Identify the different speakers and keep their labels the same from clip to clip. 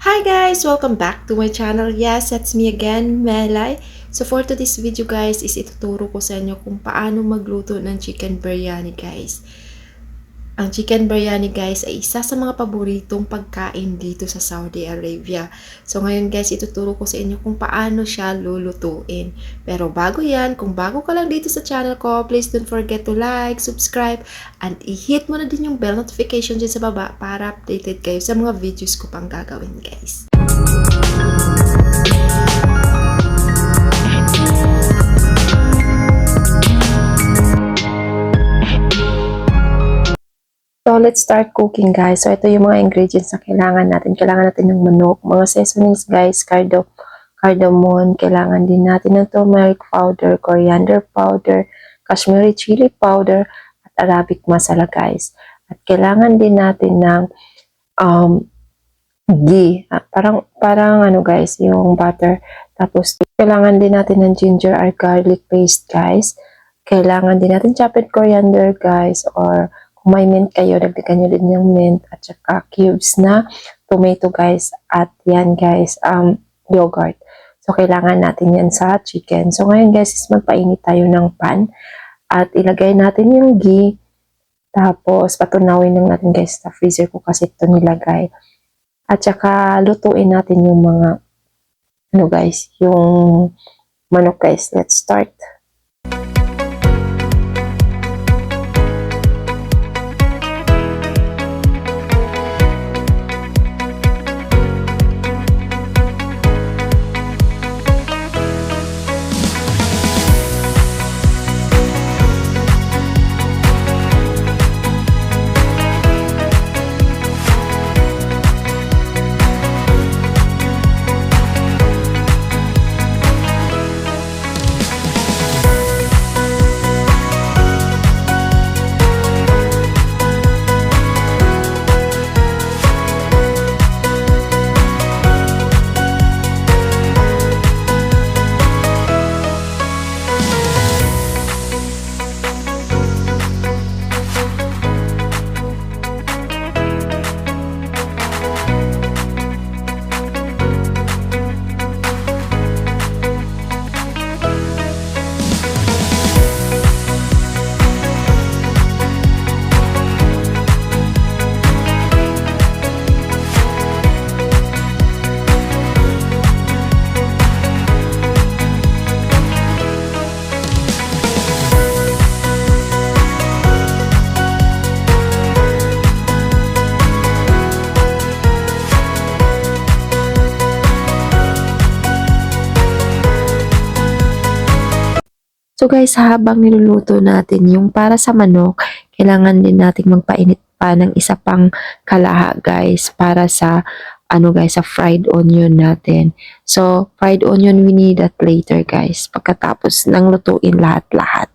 Speaker 1: Hi guys! Welcome back to my channel. Yes, that's me again, Melay. So for today's video guys, is ituturo ko sa inyo kung paano magluto ng chicken biryani guys. Ang chicken biryani guys ay isa sa mga paboritong pagkain dito sa Saudi Arabia. So ngayon guys, ituturo ko sa inyo kung paano siya lulutuin. Pero bago yan, kung bago ka lang dito sa channel ko, please don't forget to like, subscribe, and i-hit mo na din yung bell notification dyan sa baba para updated kayo sa mga videos ko pang gagawin guys. So, let's start cooking guys. So, ito yung mga ingredients na kailangan natin. Kailangan natin ng manok, mga seasonings guys, cardamom. Kailangan din natin ng turmeric powder, coriander powder, Kashmiri chilli powder, at Arabic masala guys. At kailangan din natin ng ghee. Parang ano guys, yung butter. Tapos, kailangan din natin ng ginger or garlic paste guys. Kailangan din natin chopped coriander guys, or kung may mint kayo, dagdagan nyo din yung mint, at saka cubes na tomato guys, at yan guys, yogurt. So, kailangan natin yan sa chicken. So, ngayon guys, is magpainit tayo ng pan, at ilagay natin yung ghee, tapos patunawin lang natin guys sa freezer ko kasi ito nilagay. At saka lutuin natin yung mga, ano guys, yung manok guys. Let's start. So guys, habang niluluto natin yung para sa manok, kailangan din nating magpainit pa ng isa pang kalaha guys para sa ano guys, sa fried onion natin. So, fried onion we need that later guys, pagkatapos nang lutuin lahat-lahat.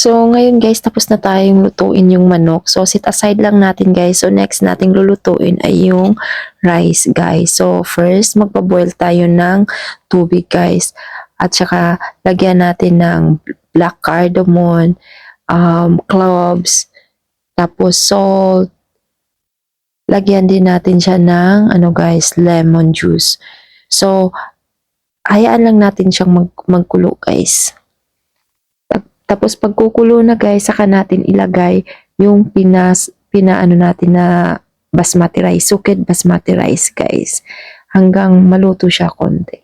Speaker 1: So, ngayon guys, tapos na tayong lutuin yung manok. So, set aside lang natin guys. So, next nating lulutuin ay yung rice guys. So, first, magpaboil tayo ng tubig guys. At saka, lagyan natin ng black cardamom, cloves, tapos salt. Lagyan din natin siya ng, ano guys, lemon juice. So, hayaan lang natin siyang magkulo guys. Tapos pagkukulo na guys, saka natin ilagay yung pinaano natin na basmati rice, sukid basmati rice guys. Hanggang maluto siya konti.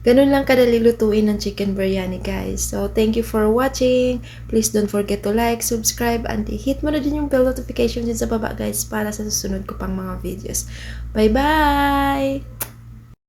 Speaker 1: Ganun lang kadali lutuin ng chicken biryani, guys. So, thank you for watching. Please don't forget to like, subscribe, and hit mo na din yung bell notification din sa baba, guys, para sa susunod ko pang mga videos. Bye-bye!